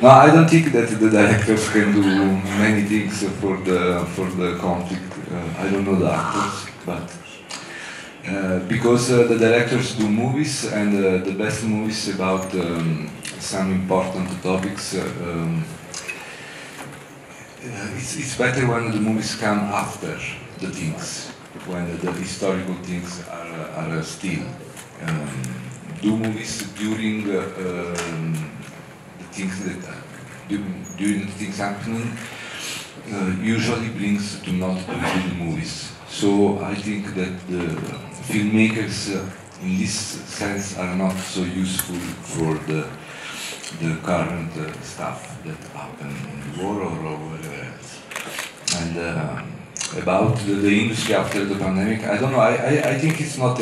No, I don't think that the directors can do many things for the conflict. I don't know the actors, but because the directors do movies, and the best movies about some important topics. It's better when the movies come after the things, when the historical things are still. Do movies during the things that during things happening usually brings to not good movies. So I think that the filmmakers in this sense are not so useful for the current stuff that happened in the war or whatever else. And about the industry after the pandemic, I don't know. I think it's not.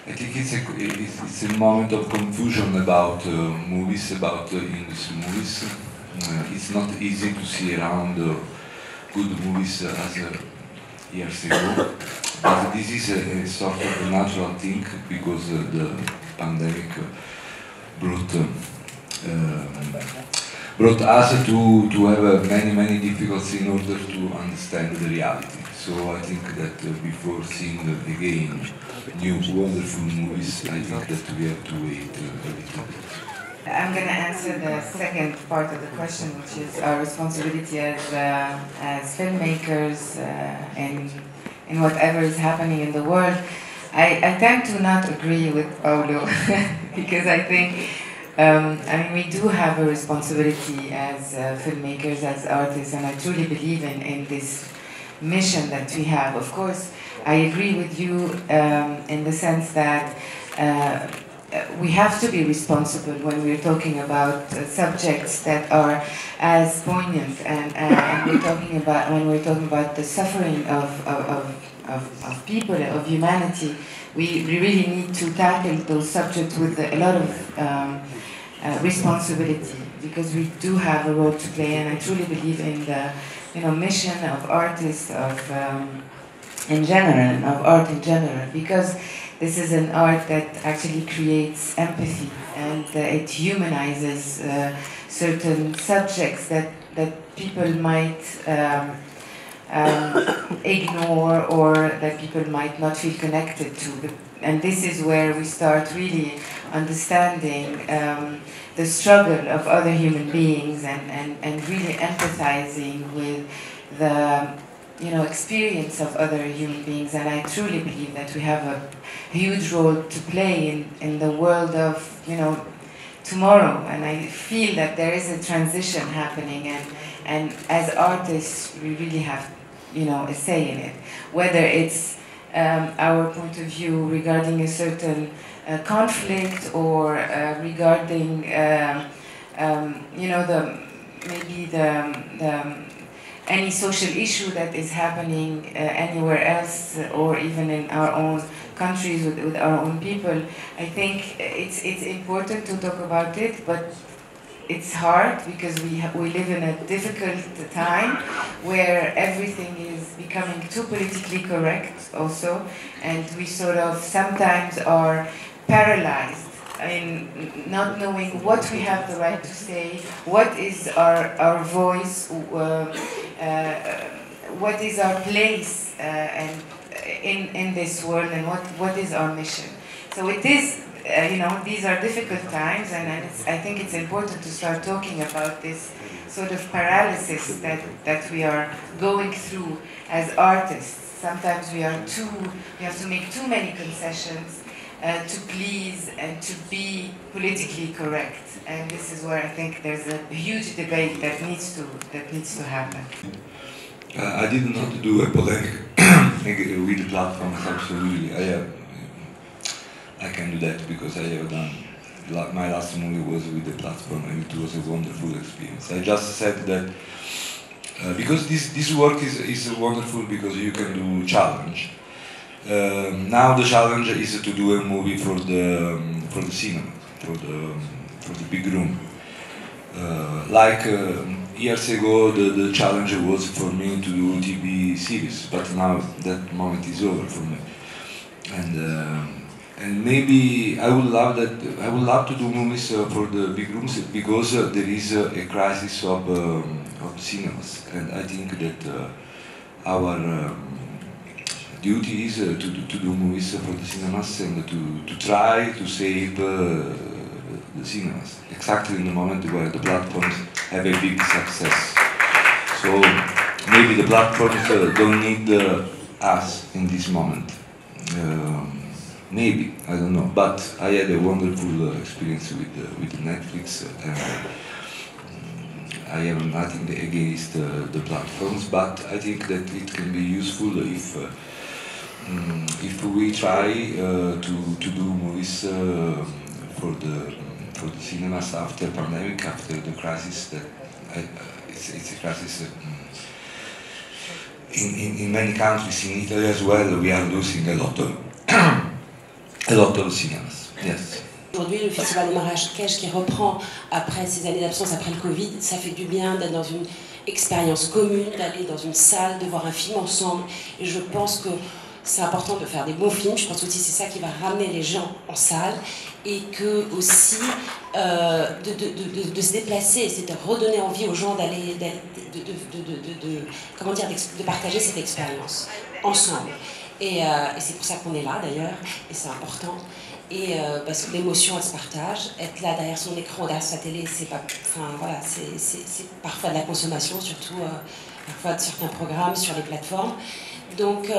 I think it's a moment of confusion about movies, about industry movies. It's not easy to see around good movies as years ago. But this is a sort of a natural thing because the pandemic brought us to have many difficulties in order to understand the reality. So I think that before seeing again new wonderful movies, I think that we have to wait a little bit. I'm going to answer the second part of the question, which is our responsibility as filmmakers in whatever is happening in the world. I tend to not agree with Paulo because I think we do have a responsibility as filmmakers, as artists, and I truly believe in this mission that we have. Of course, I agree with you in the sense that we have to be responsible when we're talking about subjects that are as poignant, and when we're talking about the suffering of people, of humanity. We really need to tackle those subjects with a lot of responsibility, because we do have a role to play, and I truly believe in the mission of artists, in general, of art in general, because this is an art that actually creates empathy, and it humanizes certain subjects that people might ignore, or that people might not feel connected to. And this is where we start really understanding the struggle of other human beings, and really empathizing with the experience of other human beings. And I truly believe that we have a huge role to play in the world of tomorrow. And I feel that there is a transition happening, and as artists we really have a say in it, whether it's our point of view regarding a certain conflict, or regarding any social issue that is happening anywhere else, or even in our own countries with our own people. I think it's important to talk about it, but it's hard because we live in a difficult time where everything is becoming too politically correct also, and we sort of sometimes are paralyzed in not knowing what we have the right to say, what is our voice, what is our place and in this world, and what is our mission. So it is, these are difficult times, and I think it's important to start talking about this sort of paralysis that we are going through as artists. Sometimes we have to make too many concessions to please and to be politically correct, and this is where I think there's a huge debate that needs to happen. I did not do a polemic with the platforms. Absolutely, I can do that because I have done. My last movie was with the platform, and it was a wonderful experience. I just said that because this work is wonderful because you can do challenge. Now the challenge is to do a movie for the cinema, for the big room. Years ago, the challenge was for me to do TV series, but now that moment is over for me. And maybe I would love to do movies for the big rooms because there is a crisis of cinemas, and I think that our duty is to do movies for the cinemas and to try to save the cinemas, exactly in the moment where the platforms have a big success. So maybe the platforms don't need us in this moment. Maybe, I don't know, but I had a wonderful experience with Netflix, and I have nothing against the platforms, but I think that it can be useful if we try to do movies for the cinemas after pandemic, after the crisis. That it's a crisis in many countries. In Italy as well, we are losing a lot of cinemas. Yes. Aujourd'hui, le festival de Marrakech qui reprend après ces années d'absence, après le Covid, ça fait du bien d'être dans une expérience commune, d'aller dans une salle, de voir un film ensemble. Et je pense que c'est important de faire des bons films. Je pense aussi que c'est ça qui va ramener les gens en salle, et que aussi de se déplacer, c'est de redonner envie aux gens d'aller, comment dire, de partager cette expérience ensemble. Et c'est pour ça qu'on est là d'ailleurs, et c'est important. Et parce que l'émotion, elle se partage. Être là derrière son écran, derrière sa télé, c'est pas, enfin voilà, c'est parfois de la consommation, surtout parfois de certains programmes sur les plateformes. Donc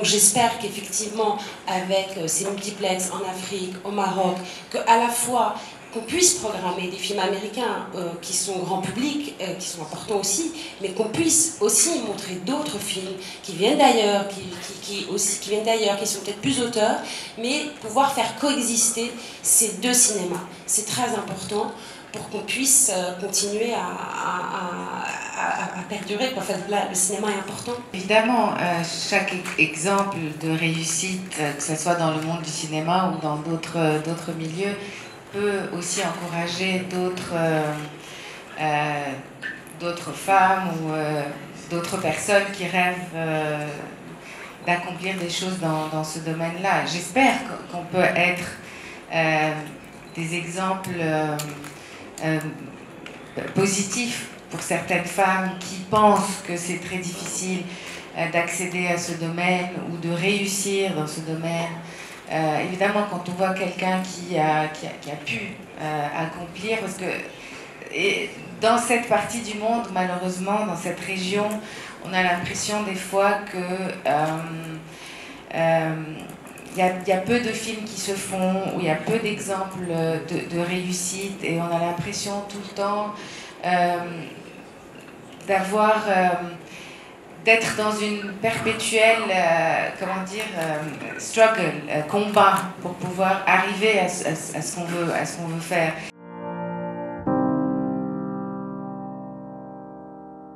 j'espère qu'effectivement, avec ces multiplexes en Afrique, au Maroc, qu'à la fois qu'on puisse programmer des films américains qui sont grand public, qui sont importants aussi, mais qu'on puisse aussi montrer d'autres films qui viennent d'ailleurs, qui viennent d'ailleurs, qui sont peut-être plus auteurs, mais pouvoir faire coexister ces deux cinémas. C'est très important pour qu'on puisse continuer à perdurer. En fait, là, le cinéma est important. Évidemment, chaque exemple de réussite, que ce soit dans le monde du cinéma ou dans d'autres milieux, peut aussi encourager d'autres femmes ou d'autres personnes qui rêvent d'accomplir des choses dans ce domaine-là. J'espère qu'on peut être des exemples positifs pour certaines femmes qui pensent que c'est très difficile d'accéder à ce domaine ou de réussir dans ce domaine. Évidemment, quand on voit quelqu'un qui a pu accomplir, parce que dans cette partie du monde, malheureusement, dans cette région, on a l'impression des fois que il y a peu de films qui se font, où il y a peu d'exemples de réussite, et on a l'impression tout le temps d'être dans une perpétuelle, struggle, combat pour pouvoir arriver à ce qu'on veut faire.